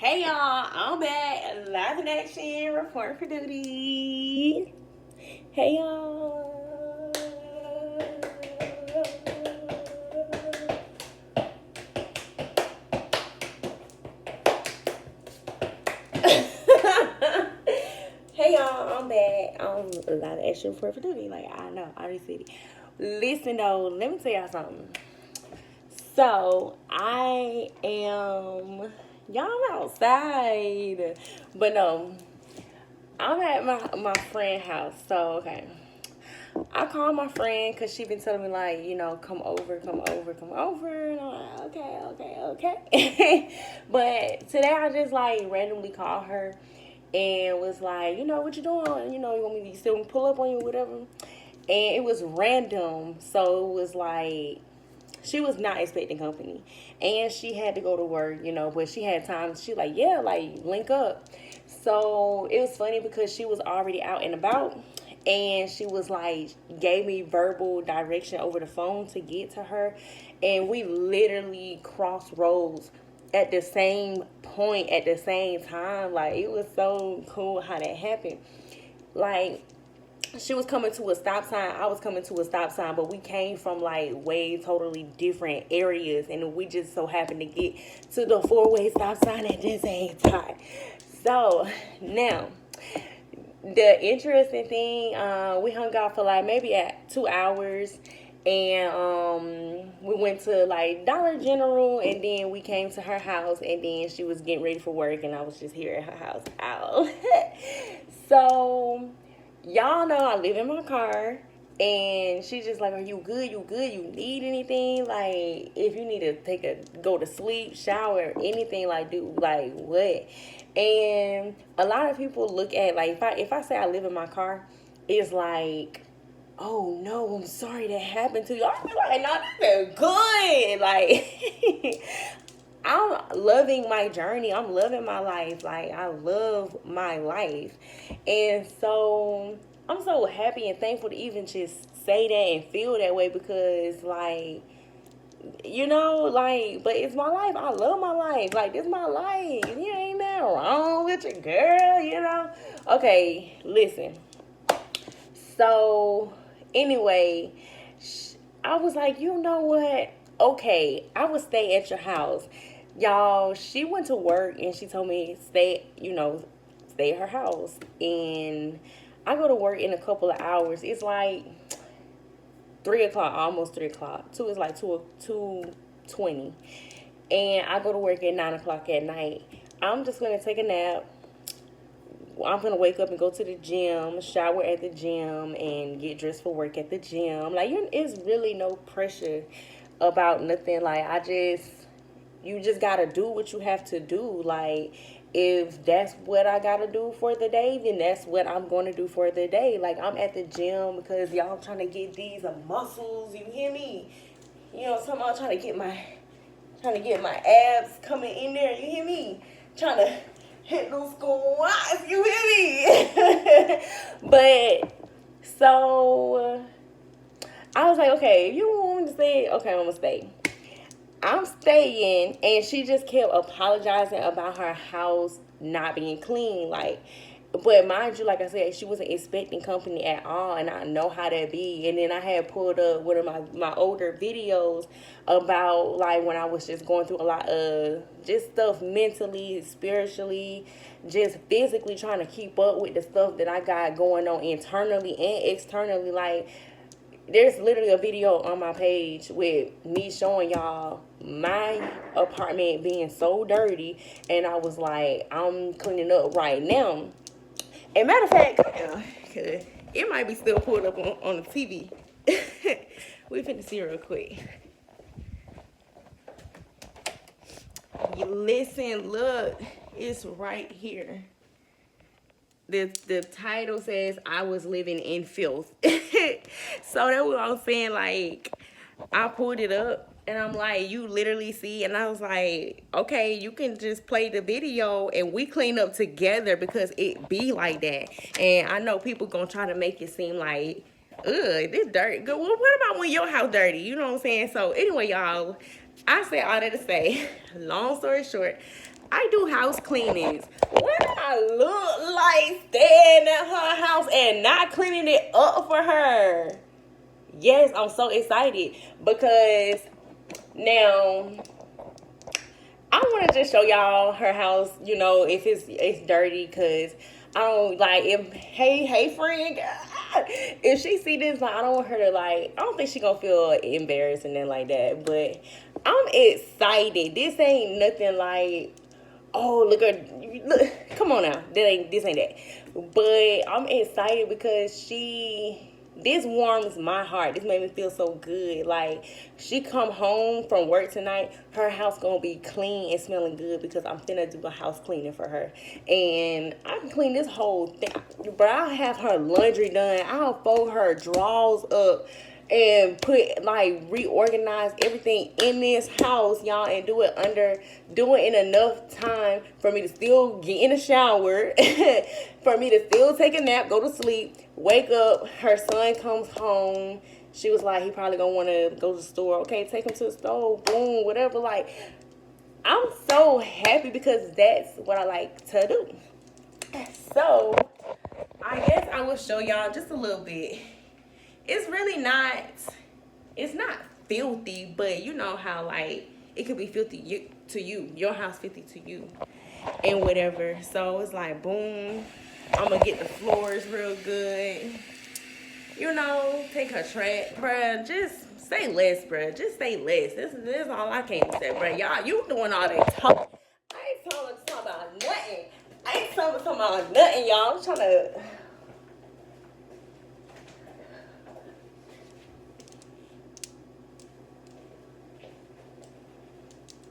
Hey y'all, I'm back. Live in action, report for duty. Hey y'all. Hey y'all, I'm back. I'm live in action, report for duty. Like I know, I already said it. Listen though, let me tell y'all something. So I am, y'all, I'm outside, but no. I'm at my friend house, so okay. I called my friend because she been telling me like, come over, come over, come over, and I'm like, okay, okay, okay. But today I just like randomly called her and was like, what you doing? You want me to still pull up on you, or whatever. And it was random, so it was like she was not expecting company, and she had to go to work, but she had time. She like, yeah, like link up. So it was funny because she was already out and about, and she was like gave me verbal direction over the phone to get to her, and we literally crossed roads at the same point at the same time. Like it was so cool how that happened. Like she was coming to a stop sign, I was coming to a stop sign, but we came from like way totally different areas, and we just so happened to get to the four-way stop sign at the same time. So now the interesting thing, we hung out for like maybe at 2 hours, and we went to like Dollar General, and then we came to her house, and then she was getting ready for work, and I was just here at her house out. So y'all know I live in my car, and she's just like, are you good, you need anything, like if you need to go to sleep, shower, anything, like do like what. And a lot of people look at like if I say I live in my car, it's like, oh no, I'm sorry that happened to you. I'm like, no, that's good. Like I'm loving my journey. I'm loving my life. Like I love my life. And so I'm so happy and thankful to even just say that and feel that way, because like, like, but it's my life. I love my life. Like this is my life. You ain't nothing wrong with your girl. Okay, listen. So anyway, I was like, you know what? Okay, I would stay at your house. Y'all, she went to work and she told me stay at her house. And I go to work in a couple of hours. It's like 3 o'clock, almost 3 o'clock. Two is like 2:20, and I go to work at 9 o'clock at night. I'm just gonna take a nap. I'm gonna wake up and go to the gym, shower at the gym, and get dressed for work at the gym. Like it's really no pressure about nothing. Like you just gotta do what you have to do. Like if that's what I gotta do for the day, then that's what I'm gonna do for the day. Like I'm at the gym because y'all trying to get these muscles. You hear me? Somehow trying to get my abs coming in there. You hear me? Trying to hit those squats. You hear me? But so I was like, okay, if you want to stay, okay, I'm gonna stay. I'm staying, and she just kept apologizing about her house not being clean. Like, but mind you, like I said, she wasn't expecting company at all, and I know how that be. And then I had pulled up one of my older videos about like when I was just going through a lot of just stuff mentally, spiritually, just physically trying to keep up with the stuff that I got going on internally and externally. Like there's literally a video on my page with me showing y'all my apartment being so dirty, and I was like, I'm cleaning up right now. And matter of fact, come here, 'cause it might be still pulled up on the TV. We finna see real quick. You listen, look, it's right here. The title says I was living in filth. So that's what I'm saying. Like I pulled it up and I'm like, you literally see, and I was like, okay, you can just play the video and we clean up together, because it be like that. And I know people gonna try to make it seem like, ugh, this dirt. Well, what about when your house dirty? You know what I'm saying? So anyway, y'all, I say all that to say, long story short, I do house cleanings. When I look like staying at her house and not cleaning it up for her, yes, I'm so excited because now I want to just show y'all her house. You know, if it's dirty, cause I don't like if hey friend, if she see this, like I don't want her to like. I don't think she gonna feel embarrassed and then like that. But I'm excited. This ain't nothing like. Oh look, come on now. This ain't that. But I'm excited because this warms my heart. This made me feel so good. Like she come home from work tonight, her house gonna be clean and smelling good because I'm finna do a house cleaning for her. And I can clean this whole thing. But I'll have her laundry done. I'll fold her drawers up and put like reorganize everything in this house, y'all, and do it in enough time for me to still get in the shower, for me to still take a nap, go to sleep, wake up. Her son comes home. She was like, he probably gonna want to go to the store. Okay, take him to the store. Boom, whatever. Like, I'm so happy because that's what I like to do. So, I guess I will show y'all just a little bit. It's really not, it's not filthy, but you know how like it could be filthy to you, your house filthy to you and whatever. So it's like, boom, I'm gonna get the floors real good. You know, take her trash, bruh, just say less, bruh, just say less. This is all I came to say, bruh. Y'all, you doing all that talk. I ain't talking about nothing. I ain't talking about nothing, y'all. I'm trying to...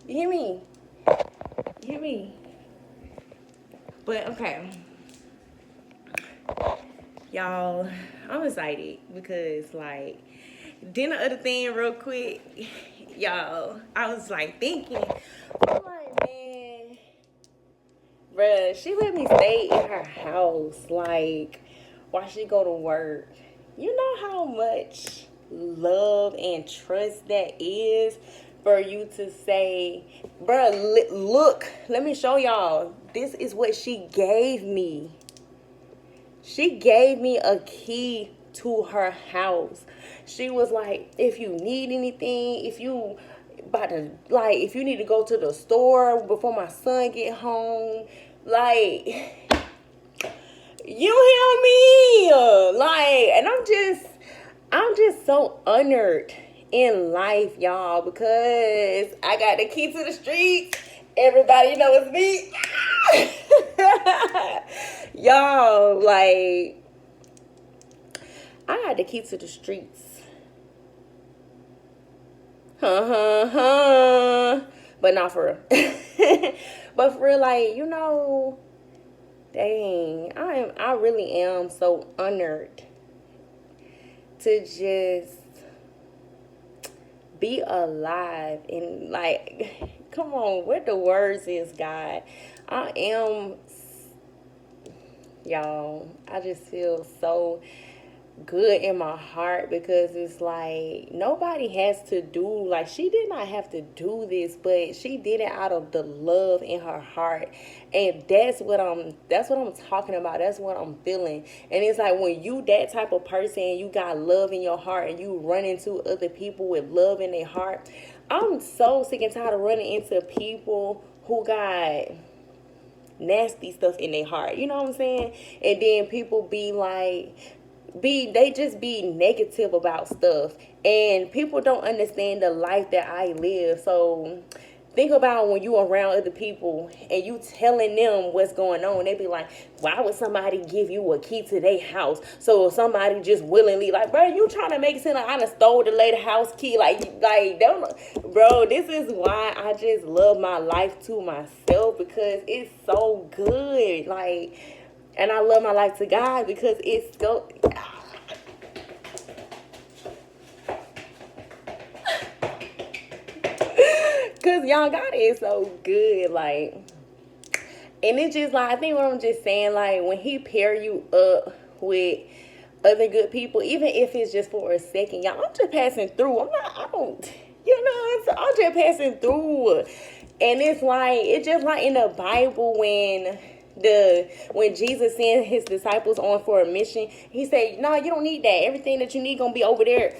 You hear me? You hear me? But okay. Y'all, I'm excited because like then the other thing real quick, y'all, I was like thinking, I'm like, man, bruh, she let me stay in her house like while she go to work. You know how much love and trust that is for you to say, bruh, look, let me show y'all. This is what she gave me. She gave me a key to her house. She was like, if you need anything, if you need to go to the store before my son get home, like, you hear me? Like, and I'm just so honored in life, y'all, because I got the key to the streets. Everybody know it's me. Y'all, like, I got the key to the streets. But not for real. But for real, like, you know, dang, I really am so honored to just be alive and like, come on, what the words is, God. I am, y'all, I just feel so good in my heart because it's like nobody has to do, like, she did not have to do this, but she did it out of the love in her heart. And that's what I'm talking about. That's what I'm feeling. And it's like when you that type of person and you got love in your heart and you run into other people with love in their heart. I'm so sick and tired of running into people who got nasty stuff in their heart. You know what I'm saying? And then people be like, they just be negative about stuff, and people don't understand the life that I live. So think about when you around other people and you telling them what's going on. They be like, why would somebody give you a key to their house? So somebody just willingly, like, bro, you trying to make it seem like I done stole the lady house key. Like, don't, bro, this is why I just love my life to myself, because it's so good. Like, and I love my life to God because it's so... Because y'all, God is so good. Like, and it's just like, I think what I'm just saying, like, when he pair you up with other good people, even if it's just for a second, y'all, I'm just passing through. I don't... You know, so I'm just passing through. And it's just like in the Bible when Jesus sent his disciples on for a mission, he said, no, you don't need that. Everything that you need gonna be over there.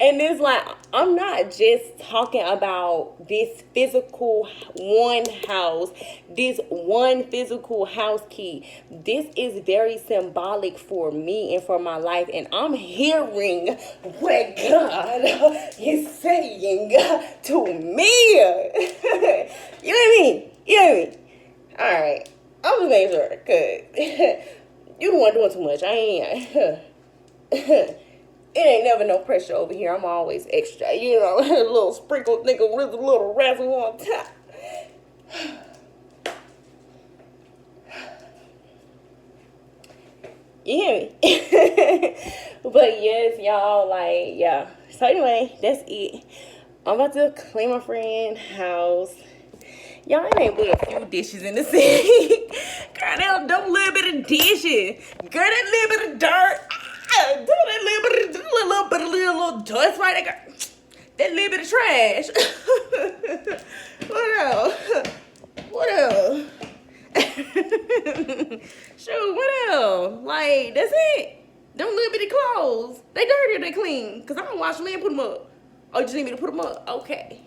And it's like, I'm not just talking about this physical one house, this one physical house key. This is very symbolic for me and for my life. And I'm hearing what God is saying to me. You know what I mean? You know what I mean? All right. I'm just making sure, because you the one doing too much. I ain't. It ain't never no pressure over here. I'm always extra, you know, a little sprinkled nigga with a little razzle on top. You hear me? But yes, y'all, like, yeah. So anyway, that's it. I'm about to clean my friend's house. Y'all, it ain't but a few dishes in the sink. Girl, that little bit of dishes. Girl, that little bit of dirt. Do that little dust right there. That little bit of trash. What else? What else? Shoot, what else? Like, that's it. Them little bitty clothes. They dirty or they clean? Because I don't wash them and put them up. Oh, you just need me to put them up? Okay.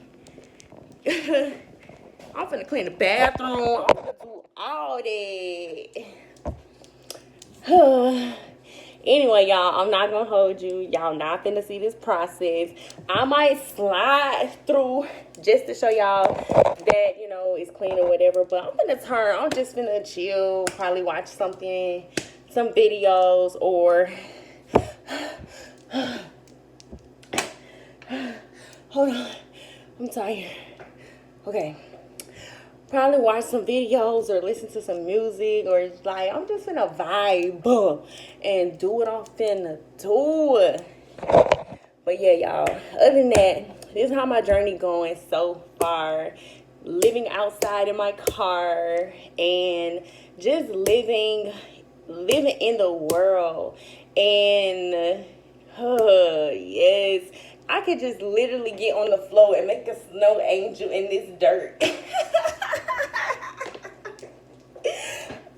I'm finna clean the bathroom. I'm finna do all that. Anyway, y'all, I'm not gonna hold you. Y'all not finna see this process. I might slide through just to show y'all that, you know, it's clean or whatever. But I'm just finna chill, probably watch something, some videos, or hold on, I'm tired. Okay. Probably watch some videos or listen to some music, or like I'm just finna vibe and do what I'm finna do. But yeah, y'all, other than that, this is how my journey going so far. Living outside in my car and just living in the world. And yes, I could just literally get on the floor and make a snow angel in this dirt.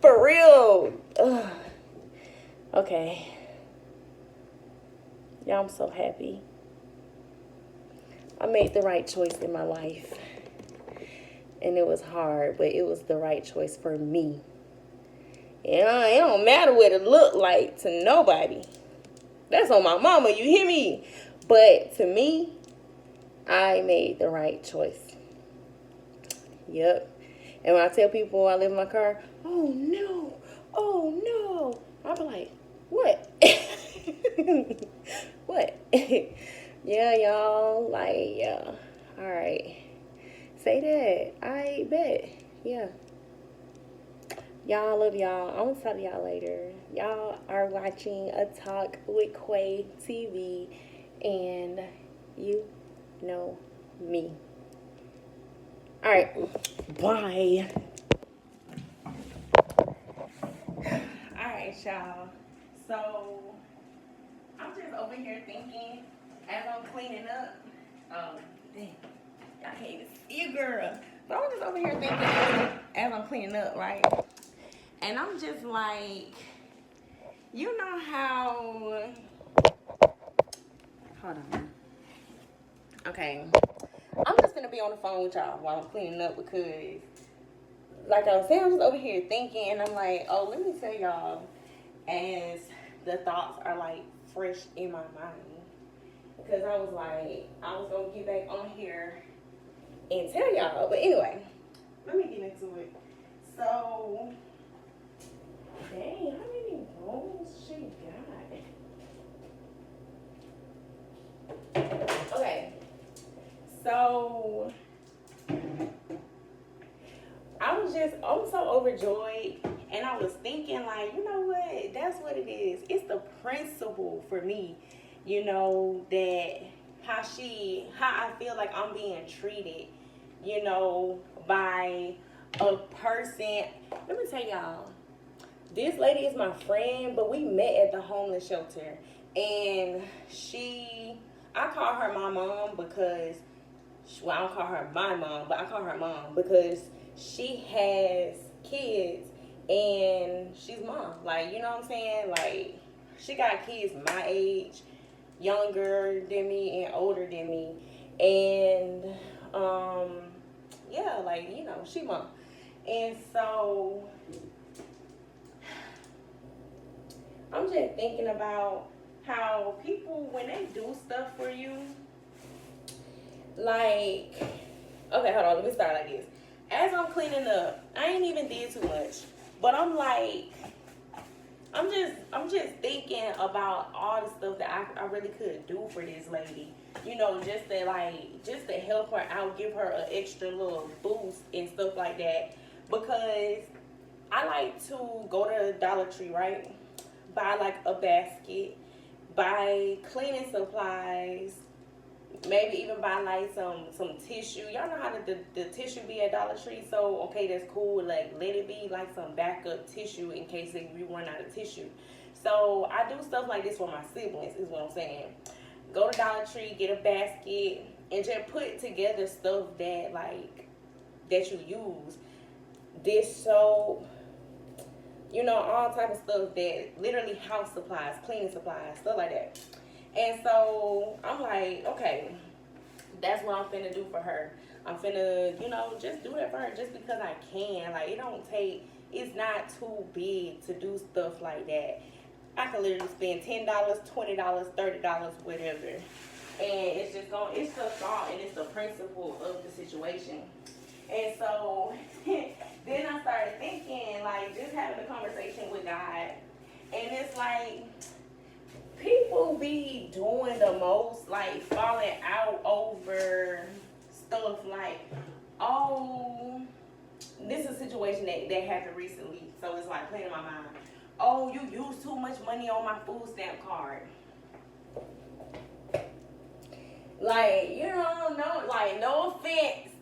For real. Ugh. Okay. Y'all, I'm so happy. I made the right choice in my life. And it was hard, but it was the right choice for me. And it don't matter what it looked like to nobody. That's on my mama, you hear me? But to me, I made the right choice. Yep. And when I tell people I live in my car, oh no, I'll be like, what? What? Yeah, y'all, like, yeah. All right. Say that. I bet. Yeah. Y'all, I love y'all. I'm going to talk to y'all later. Y'all are watching A Talk with Quay TV, and you know me. All right. Bye. All right, y'all. So, I'm just over here thinking as I'm cleaning up. Oh, damn. Y'all can't even see you, girl. But I'm just over here thinking as I'm cleaning up, right? And I'm just like, you know how... Hold on. Okay. I'm just gonna be on the phone with y'all while I'm cleaning up because, like I was saying, I'm just over here thinking, and I'm like, oh, let me tell y'all as the thoughts are like fresh in my mind. Because I was like, I was gonna get back on here and tell y'all. But anyway, let me get into it. So, dang, how many rolls she got? Okay, so I'm so overjoyed, and I was thinking, like, you know what? That's what it is. It's the principle for me, you know, that how I feel like I'm being treated, you know, by a person. Let me tell y'all, this lady is my friend, but we met at the homeless shelter. And I call her my mom because, well, I don't call her my mom, but I call her mom because she has kids and she's mom. Like, you know what I'm saying? Like, she got kids my age, younger than me and older than me. And, yeah, like, you know, she mom. And so I'm just thinking about how people, when they do stuff for you, like, okay, hold on, let me start like this. As I'm cleaning up, I ain't even did too much, but I'm like, I'm just thinking about all the stuff that I really could do for this lady. You know, just to help her out, give her an extra little boost and stuff like that. Because I like to go to Dollar Tree, right? Buy like a basket, buy cleaning supplies, maybe even buy like some tissue. Y'all know how the tissue be at Dollar Tree, so okay, that's cool. Like, let it be like some backup tissue in case we run out of tissue. So I do stuff like this for my siblings, is what I'm saying. Go to Dollar Tree, get a basket, and just put together stuff that you use. Dish soap, you know, all type of stuff, that literally house supplies, cleaning supplies, stuff like that. And so I'm like, okay, that's what I'm finna do for her. I'm finna, you know, just do that for her just because I can. Like, it's not too big to do stuff like that. I can literally spend $10, $20, $30, whatever. And it's the thought and it's the principle of the situation. And so then I started thinking, like, just having a conversation with God. And it's like, people be doing the most, like, falling out over stuff like, oh, this is a situation that happened recently. So it's like playing in my mind. Oh, you use too much money on my food stamp card. Like, you know, no offense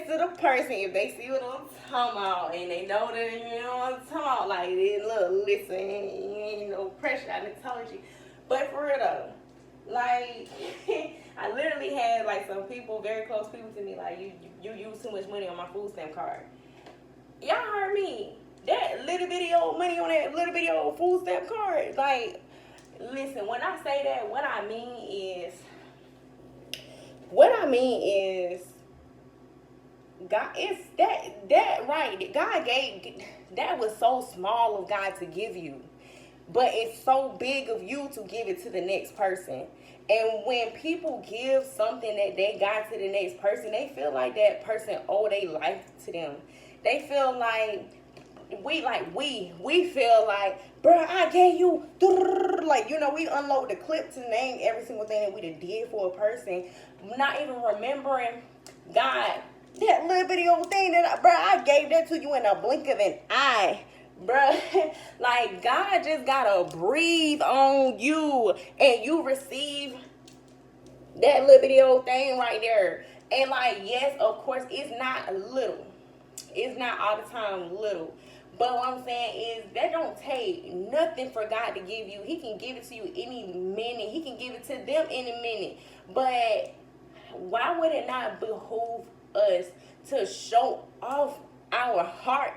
to the person if they see what I'm talking about and they know that, you know what I'm talking about. Like, look, listen, ain't no pressure. I done told you. But for real though, like, I literally had like some people, very close people to me, like, you use too much money on my food stamp card. Y'all heard me. That little bitty old money on that little bitty old food stamp card. Like, listen, when I say that, what I mean is God, it's that right. God gave, that was so small of God to give you, but it's so big of you to give it to the next person. And when people give something that they got to the next person, they feel like that person owe their life to them. They feel like we feel like, bro, I gave you, like, you know, we unload the clip to name every single thing that we did for a person, not even remembering, God, that little bitty old thing that, bro, I gave that to you in a blink of an eye. Bruh, like, God just gotta breathe on you and you receive that little bitty old thing right there. And like, yes, of course, it's not little. It's not all the time little. But what I'm saying is that don't take nothing for God to give you. He can give it to you any minute. He can give it to them any minute. But why would it not behoove us to show off our heart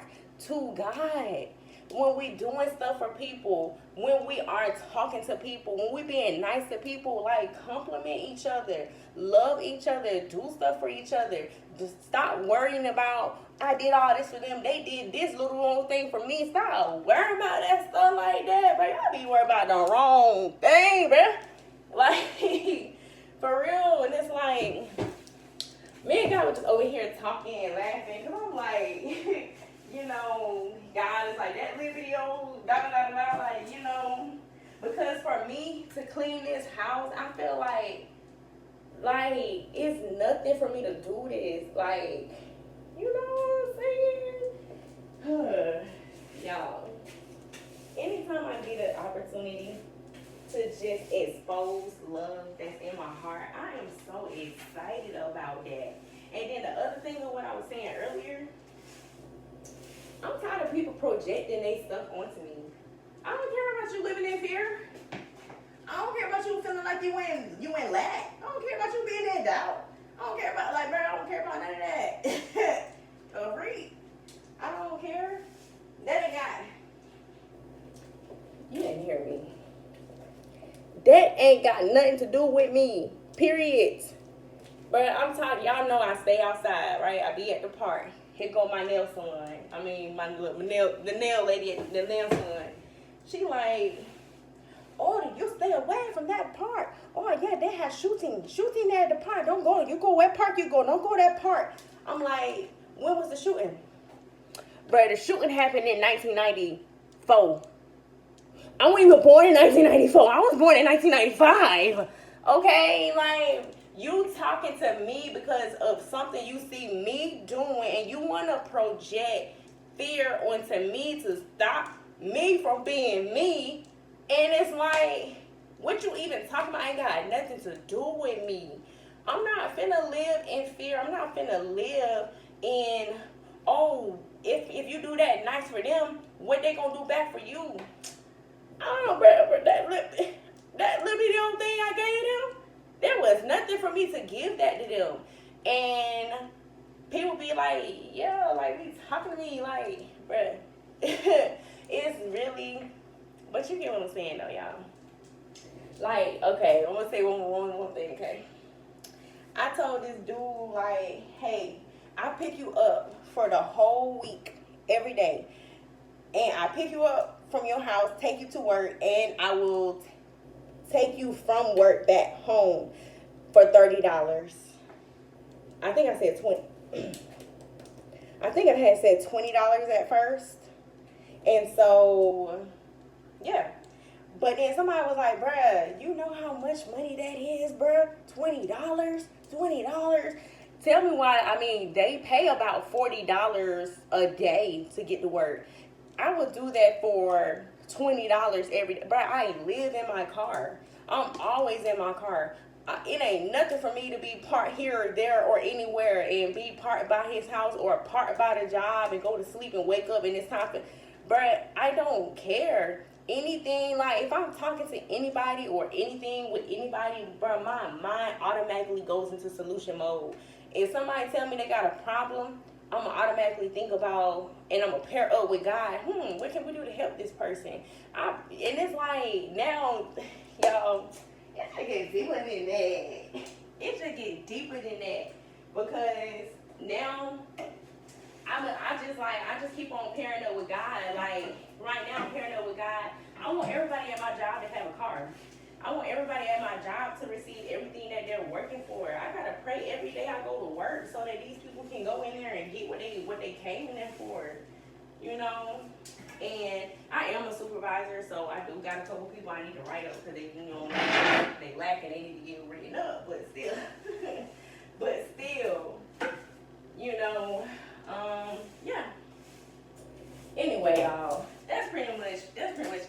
to God? When we doing stuff for people, when we are talking to people, when we being nice to people, like, compliment each other, love each other, do stuff for each other. Just stop worrying about, I did all this for them, they did this little wrong thing for me. Stop worrying about that stuff like that, bro. Y'all be worried about the wrong thing, bro. Like, for real. And it's like, me and God was just over here talking and laughing, because I'm like, you know, God is like, that little video, da da da da, like, you know, because for me to clean this house, I feel like it's nothing for me to do this, like, you know what I'm saying? Y'all, anytime I get an opportunity to just expose love that's in my heart, I am so excited about that. And then the other thing of what I was saying earlier, I'm tired of people projecting their stuff onto me. I don't care about you living in fear. I don't care about you feeling like you in lack. I don't care about you being in doubt. I don't care about like, bro. I don't care about none of that. Agreed. I don't care. That ain't got. You didn't hear me. That ain't got nothing to do with me. Period. But I'm tired. Y'all know I stay outside, right? I be at the park. Here go my nail salon. I mean, the nail lady at the nail salon. She like, oh, you stay away from that park. Oh yeah, they have shooting there at the park. Don't go. You go where park you go. Don't go that park. I'm like, when was the shooting? Bro, the shooting happened in 1994. I wasn't even born in 1994. I was born in 1995. Okay, like you talking to me because of something you see me doing, and you want to project fear onto me to stop me from being me. And it's like, what you even talking about ain't got nothing to do with me. I'm not finna live in fear. I'm not finna live in, oh, if you do that nice for them, what they gonna do back for you? I don't know, bro, that little bitty old thing I gave them, there was nothing for me to give that to them. And people be like, yeah, like, be talking to me like, bruh, it's really, but you get what I'm saying, though, y'all. Like, okay, I'm gonna say one thing, okay? I told this dude, like, hey, I pick you up for the whole week, every day. And I pick you up from your house, take you to work, and I will take you from work back home for $30. I think I said 20. I think I had said $20 at first. And so, yeah. But then somebody was like, bruh, you know how much money that is, bruh? $20? $20? Tell me why. I mean, they pay about $40 a day to get to work. I would do that for $20 every day. Bruh, I live in my car. I'm always in my car. It ain't nothing for me to be parked here or there or anywhere and be parked by his house or parked by the job and go to sleep and wake up and it's time for, bruh, I don't care. Anything, like, if I'm talking to anybody or anything with anybody, bruh, my mind automatically goes into solution mode. If somebody tell me they got a problem, I'm gonna automatically think about, and I'm gonna pair up with God. What can we do to help this person? And it's like now, y'all, it should get deeper than that. It should get deeper than that because now I just keep on pairing up with God. Like right now, I'm pairing up with God. I want everybody at my job to have a car. I want everybody at my job to receive everything that they're working for. I gotta pray every day I go to work so that these people can go in there and get what they came in there for. You know? And I am a supervisor, so I do got a couple people I need to write up because they lack and they need to get written up. But still, you know, yeah. Anyway, y'all, that's pretty much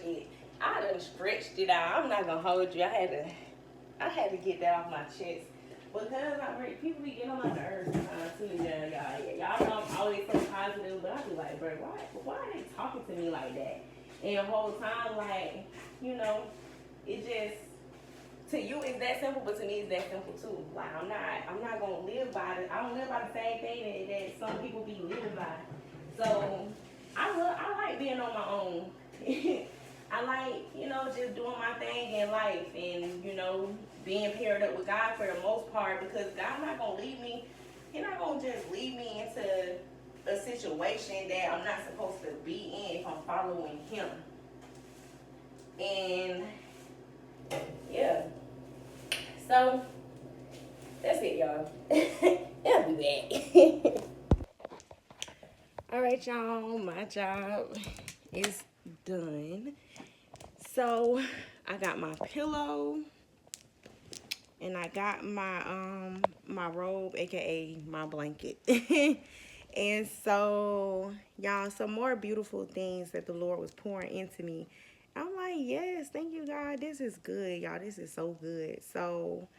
it. I done stretched it out. I'm not gonna hold you. I had to get that off my chest because people be getting on my nerves sometimes too. Y'all know I'm always so positive, but I be like, bro, why are they talking to me like that? And the whole time, like, you know, it just, to you it's that simple, but to me it's that simple too. Like I'm not gonna live by it. I don't live by the same thing that some people be living by. So I like being on my own. I like, just doing my thing in life and, being paired up with God for the most part because God's not going to leave me. He's not going to just leave me into a situation that I'm not supposed to be in if I'm following Him. And, yeah. So, that's it, y'all. I'll be back. All right, y'all. My job is done. So I got my pillow and I got my robe, aka my blanket. And so y'all, some more beautiful things that the Lord was pouring into me. I'm like, yes, thank you, God. This is good, y'all. This is so good. So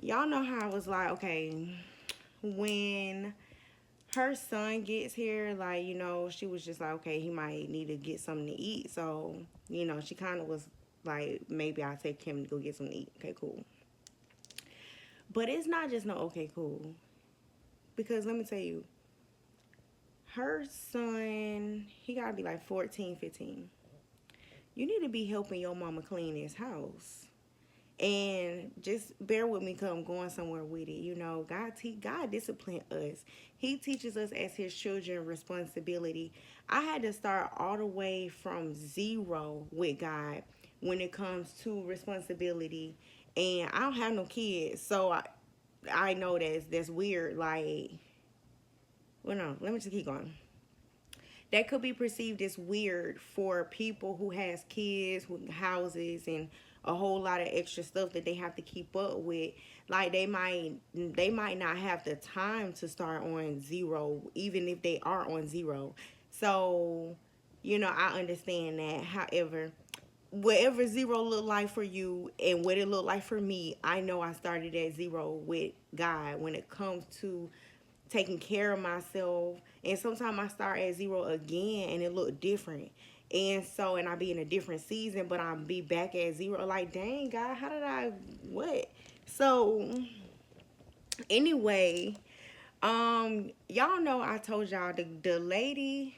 y'all know how I was like, okay, when her son gets here, like, she was just like, okay, he might need to get something to eat. So, she kind of was like, maybe I'll take him to go get something to eat. Okay, cool. But it's not just no okay, cool. Because let me tell you, her son, he got to be like 14, 15. You need to be helping your mama clean his house. And just bear with me because I'm going somewhere with it. God disciplined us. He teaches us as his children responsibility. I had to start all the way from zero with God when it comes to responsibility. And I don't have no kids, so I know that's weird. Like, well, no, let me just keep going. That could be perceived as weird for people who has kids with houses and a whole lot of extra stuff that they have to keep up with. Like they might not have the time to start on zero, even if they are on zero. So, I understand that. However, whatever zero look like for you and what it looked like for me, I know I started at zero with God when it comes to taking care of myself. And sometimes I start at zero again and it look different. And I be in a different season, but I'll be back at zero. Like, dang, God, how did I, what? So, anyway, y'all know I told y'all the lady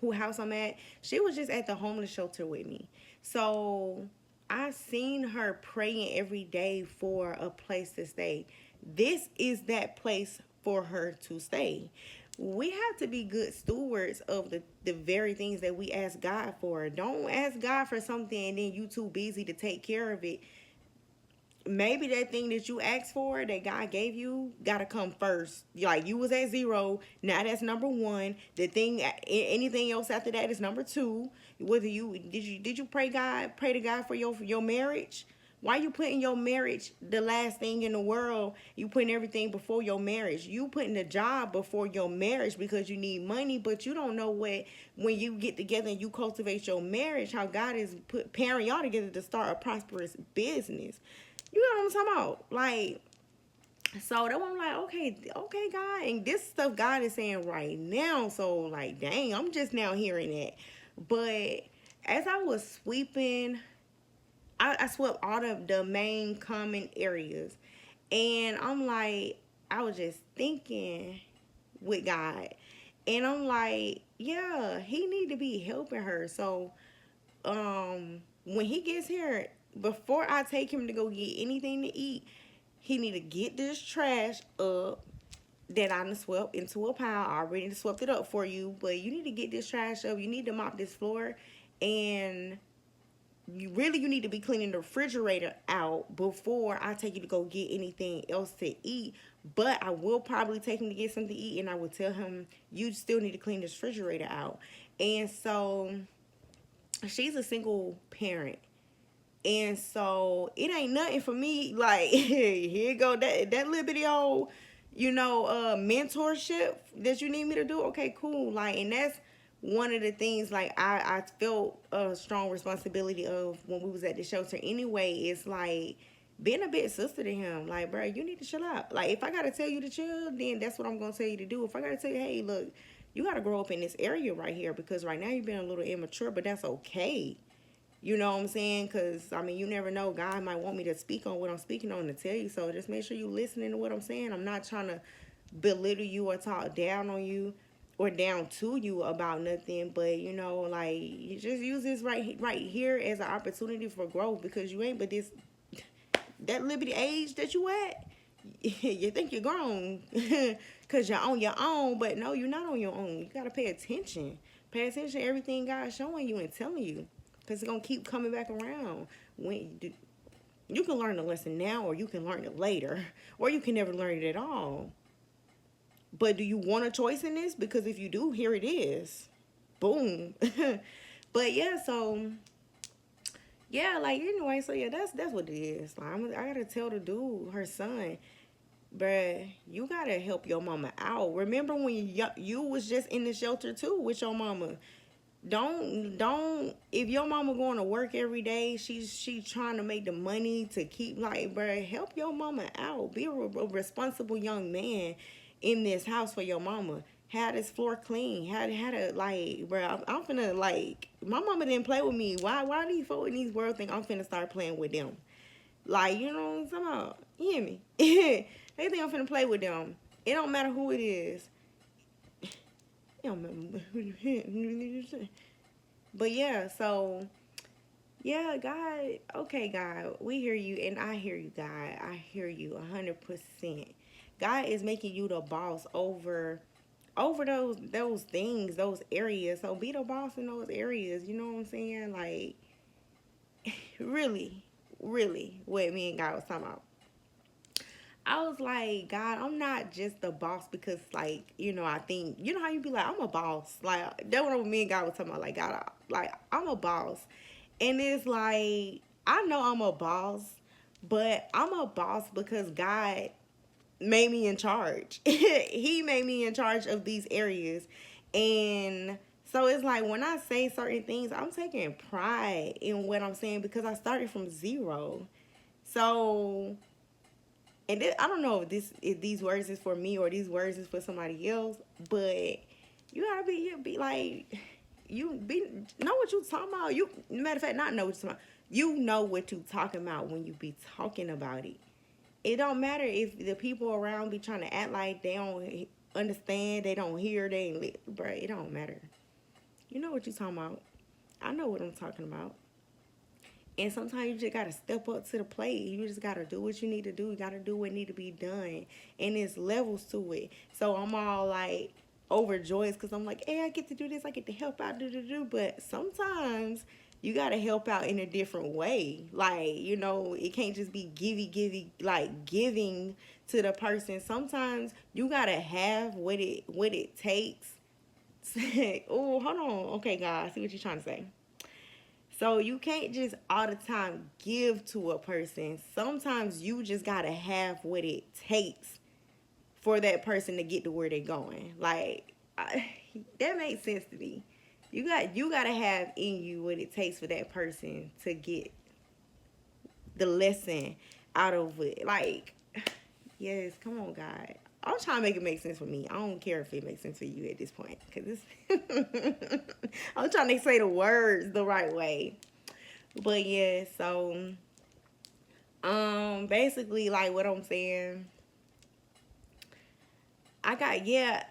who house I'm at, she was just at the homeless shelter with me. So, I seen her praying every day for a place to stay. This is that place for her to stay. We have to be good stewards of the very things that we ask God for. Don't ask God for something and then you too busy to take care of it. Maybe that thing that you asked for that God gave you gotta come first. Like, you was at zero, now that's number one. The thing, anything else after that is number two. Whether you did you pray to God for your marriage? Why you putting your marriage the last thing in the world? You putting everything before your marriage. You putting the job before your marriage because you need money, but you don't know what, when you get together and you cultivate your marriage, how God is pairing y'all together to start a prosperous business. You know what I'm talking about? Like, so that one, I'm like, okay, God, and this stuff God is saying right now. So, like, dang, I'm just now hearing it. But as I was sweeping, I swept all of the main common areas, and I'm like, I was just thinking with God, and I'm like, yeah, he need to be helping her. So, when he gets here, before I take him to go get anything to eat, he need to get this trash up that I done swept into a pile. I already swept it up for you, but you need to get this trash up. You need to mop this floor, and you need to be cleaning the refrigerator out before I take you to go get anything else to eat. But I will probably take him to get something to eat, and I will tell him you still need to clean this refrigerator out. And so she's a single parent. And so it ain't nothing for me. Like, here you go, that little bitty old, mentorship that you need me to do. Okay, cool. Like, and that's one of the things, like, I felt a strong responsibility of when we was at the shelter anyway. It's like being a big sister to him. Like, bro, you need to chill out. Like, if I gotta tell you to chill, then that's what I'm gonna tell you to do. If I gotta tell you, hey, look, you gotta grow up in this area right here because right now you've been a little immature, but that's okay. You know what I'm saying? Because, I mean, you never know. God might want me to speak on what I'm speaking on to tell you. So just make sure you listening to what I'm saying. I'm not trying to belittle you or talk down on you or down to you about nothing. But, like, you just use this right here as an opportunity for growth because you ain't but that liberty age that you at. You think you're grown because you're on your own. But, no, you're not on your own. You got to pay attention. Pay attention to everything God's showing you and telling you. Because it's going to keep coming back around. You can learn the lesson now or you can learn it later. Or you can never learn it at all. But do you want a choice in this? Because if you do, here it is. Boom. But yeah, so... Yeah, like, anyway, so yeah, that's what it is. Like, I got to tell the dude, her son, bruh, you got to help your mama out. Remember when you was just in the shelter too with your mama? Don't if your mama going to work every day, she's trying to make the money to keep, like, bro, help your mama out. Be a responsible young man in this house for your mama. Had this floor clean. Had a like, bro. I'm finna like. My mama didn't play with me. Why these folk in these world think I'm finna start playing with them? Like, you know what I'm talking about? You hear me? They think I'm finna play with them. It don't matter who it is. It don't matter. But yeah, so yeah, God. Okay, God, we hear you, and I hear you, God. I hear you 100%. God is making you the boss over those things, those areas. So be the boss in those areas. You know what I'm saying? Like, really, really, what me and God was talking about. I was like, God, I'm not just the boss because, like, I think, you know how you be like, I'm a boss. Like, that what me and God was talking about. Like, God, I'm a boss. And it's like, I know I'm a boss, but I'm a boss because God made me in charge. He made me in charge of these areas. And so it's like when I say certain things, I'm taking pride in what I'm saying because I started from zero. So, and I don't know if these words is for me or these words is for somebody else, but you be like, you be know what you talking about. You matter of fact, not know what you talking about. You know what you talking about when you be talking about it. It don't matter if the people around be trying to act like they don't understand, they don't hear, they ain't bruh, it don't matter. You know what you talking about. I know what I'm talking about. And sometimes you just gotta step up to the plate. You just gotta do what you need to do. You gotta do what need to be done. And there's levels to it. So I'm all like overjoyed because I'm like, hey, I get to do this, I get to help out, do. But sometimes you gotta help out in a different way. Like, it can't just be like giving to the person. Sometimes you gotta have what it takes. Oh, hold on. Okay, guys, see what you're trying to say. So you can't just all the time give to a person. Sometimes you just gotta have what it takes for that person to get to where they're going. Like that makes sense to me. You gotta have in you what it takes for that person to get the lesson out of it. Like, yes, come on, God. I'm trying to make it make sense for me. I don't care if it makes sense for you at this point, cause I'm trying to say the words the right way. But yeah, so basically like what I'm saying, I got yeah,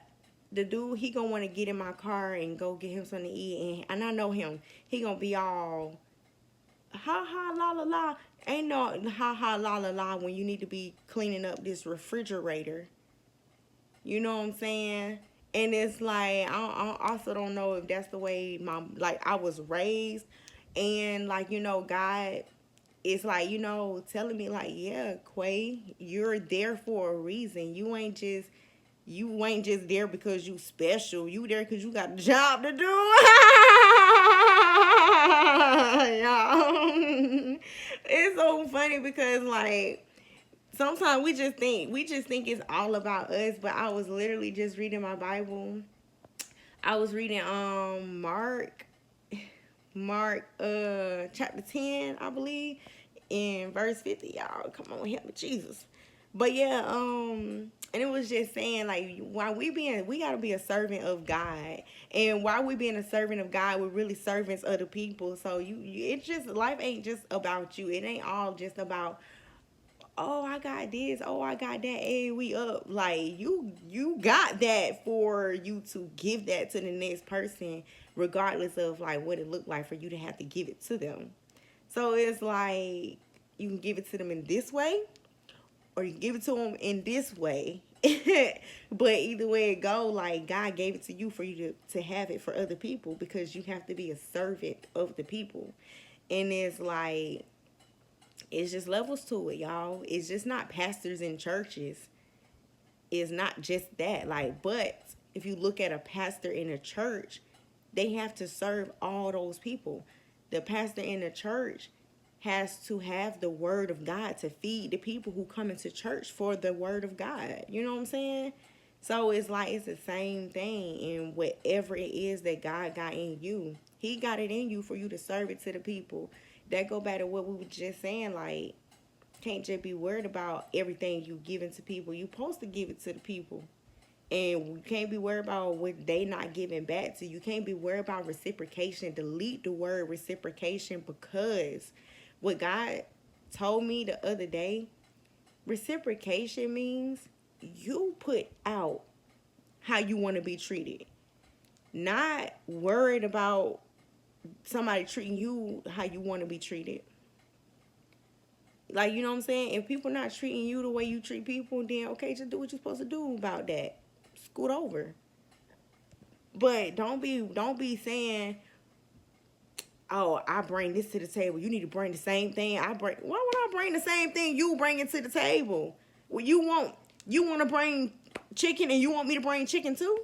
the dude he gonna want to get in my car and go get him something to eat, and I know him. He gonna be all ha ha la la la. Ain't no ha ha la la la when you need to be cleaning up this refrigerator. You know what I'm saying? And it's like I also don't know if that's the way I was raised, and like God it's like telling me like, yeah, Quay, you're there for a reason. You ain't just there because you special. You there because you got a job to do. Y'all. It's so funny because like sometimes we just think it's all about us. But I was literally just reading my Bible. I was reading Mark chapter 10, I believe, in verse 50. Y'all, come on, help me, Jesus. But yeah, and it was just saying like while we gotta be a servant of God. And while we being a servant of God, we're really servants of the people. So it's just life ain't just about you. It ain't all just about, oh, I got this, oh, I got that, hey, we up. Like you got that for you to give that to the next person, regardless of like what it looked like for you to have to give it to them. So it's like you can give it to them in this way, or you can give it to them in this way. But either way it go, like God gave it to you for you to have it for other people because you have to be a servant of the people. And it's like it's just levels to it, y'all. It's just not pastors in churches. It's not just that. Like, but if you look at a pastor in a church, they have to serve all those people. The pastor in the church has to have the word of God to feed the people who come into church for the word of God. You know what I'm saying? So it's like it's the same thing in whatever it is that God got in you. He got it in you for you to serve it to the people. That go back to what we were just saying, like can't just be worried about everything you giving to people. You supposed to give it to the people. And you can't be worried about what they not giving back to you. You can't be worried about reciprocation. Delete the word reciprocation, because what God told me the other day, reciprocation means you put out how you want to be treated. Not worried about somebody treating you how you want to be treated. Like, you know what I'm saying? If people not treating you the way you treat people, then okay, just do what you're supposed to do about that. Scoot over. But don't be saying, oh, I bring this to the table. You need to bring the same thing I bring. Why would I bring the same thing you bring it to the table? Well, you want to bring chicken and you want me to bring chicken too?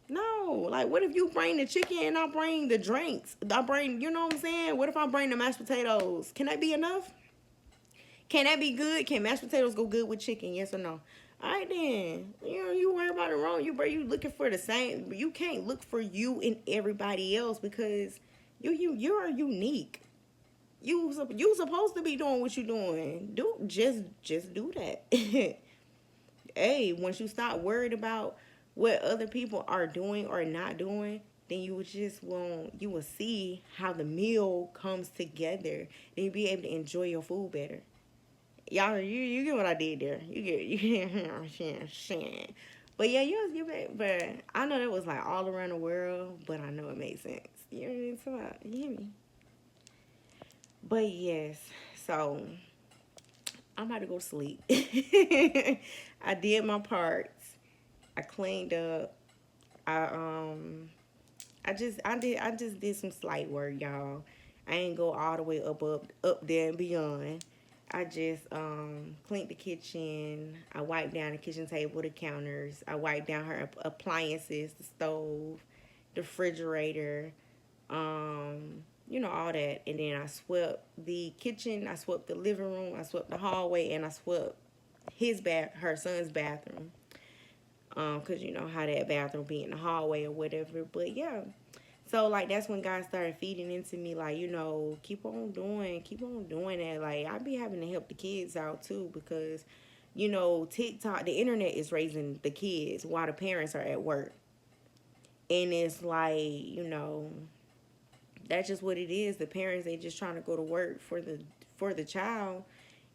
No. Like, what if you bring the chicken and I bring the drinks? I bring, you know what I'm saying? What if I bring the mashed potatoes? Can that be enough? Can that be good? Can mashed potatoes go good with chicken? Yes or no? All right then. You worry about it wrong. You looking for the same. You can't look for you and everybody else, because you are unique. You supposed to be doing what you doing. Just do that. Hey, once you stop worried about what other people are doing or not doing, then you will see how the meal comes together. Then you'll be able to enjoy your food better. Y'all, you get what I did there. You get. But yeah, but I know that was like all around the world, but I know it made sense. You know what I'm saying? You hear me? But yes, so I'm about to go to sleep. I did my parts. I cleaned up. I just did some slight work, y'all. I ain't go all the way up there and beyond. I just cleaned the kitchen. I wiped down the kitchen table, the counters. I wiped down her appliances, the stove, the refrigerator, all that. And then I swept the kitchen, I swept the living room, I swept the hallway, and I swept her son's bathroom. Cause you know how that bathroom be in the hallway or whatever. But yeah. So like that's when God started feeding into me, like, keep on doing that. Like I be having to help the kids out too, because TikTok, the internet is raising the kids while the parents are at work. And it's like, that's just what it is. The parents, they just trying to go to work for the child.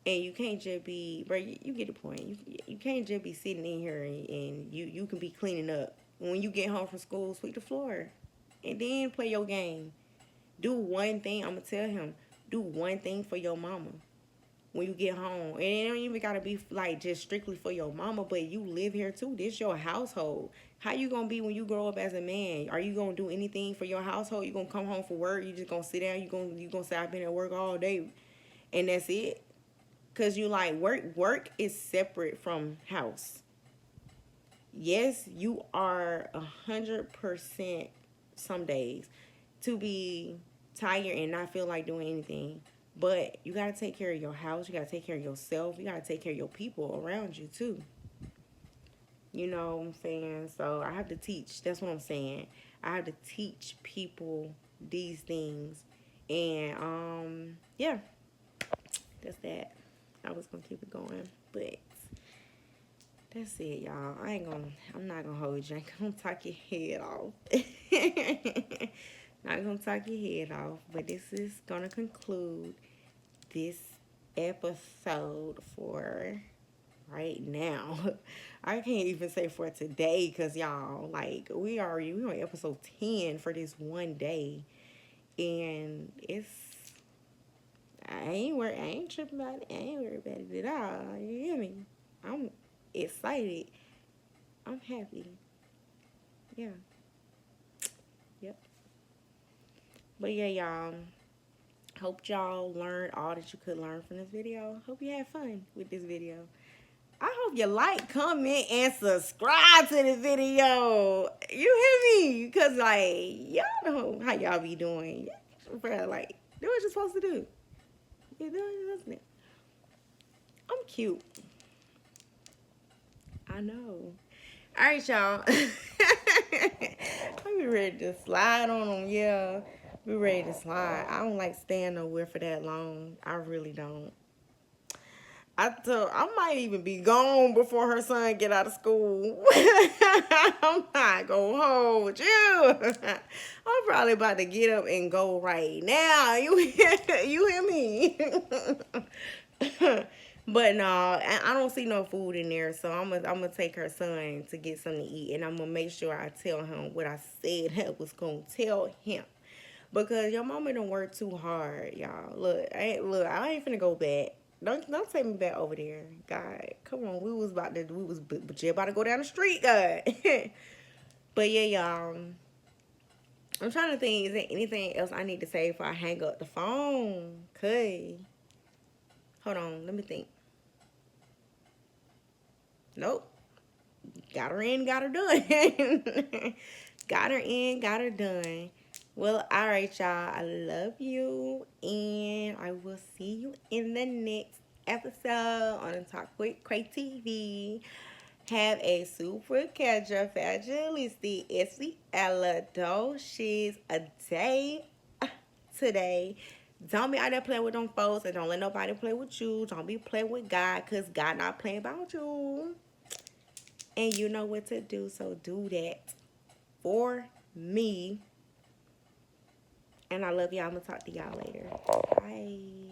And you can't just be, bro, you get the point. You can't just be sitting in here and you can be cleaning up. When you get home from school, sweep the floor. And then play your game. Do one thing. I'm going to tell him. Do one thing for your mama when you get home. And it don't even got to be like just strictly for your mama, but you live here too. This your household. How you going to be when you grow up as a man? Are you going to do anything for your household? You going to come home from work? You just going to sit down? You going to say, I've been at work all day. And that's it? Because you like work is separate from house. Yes, you are 100% some days to be tired and not feel like doing anything. But you got to take care of your house. You got to take care of yourself. You got to take care of your people around you too. You know what I'm saying? So I have to teach. That's what I'm saying. I have to teach people these things. And yeah, that's that. I was going to keep it going, but that's it, y'all. I'm not gonna hold you. I ain't gonna talk your head off. Not gonna talk your head off, but this is gonna conclude this episode for right now. I can't even say for today, because y'all, like, we on episode 10 for this one day. And I ain't tripping about it. I ain't worried about it at all. You hear me? I'm excited. I'm happy. Yeah. Yep. But yeah, y'all. Hope y'all learned all that you could learn from this video. Hope you had fun with this video. I hope you like, comment, and subscribe to the video. You hear me? Because, like, y'all know how y'all be doing. Bro, like, do what you're supposed to do. You do what you're supposed to do. I'm cute. I know. All right, y'all. I'm ready to slide on them. Yeah, we ready to slide. I don't like staying nowhere for that long. I really don't. I might even be gone before her son get out of school. I'm not gonna hold you. I'm probably about to get up and go right now. You hear me? But no, I don't see no food in there, so I'm gonna take her son to get something to eat, and I'm gonna make sure I tell him what I said I was gonna tell him. Because your mama don't work too hard, y'all. I ain't finna go back. Don't take me back over there. God, come on. But you about to go down the street, God. But yeah, y'all. I'm trying to think, is there anything else I need to say before I hang up the phone? Hold on, let me think. Nope. Got her in, got her done. Got her in, got her done. Well, all right, y'all. I love you, and I will see you in the next episode on Talk with Cray TV. Have a super casual, fabulistic, escialidocious a day today. Don't be out there playing with them folks, and don't let nobody play with you. Don't be playing with God, because God not playing about you. And you know what to do, so do that for me. And I love y'all. I'm going to talk to y'all later. Bye.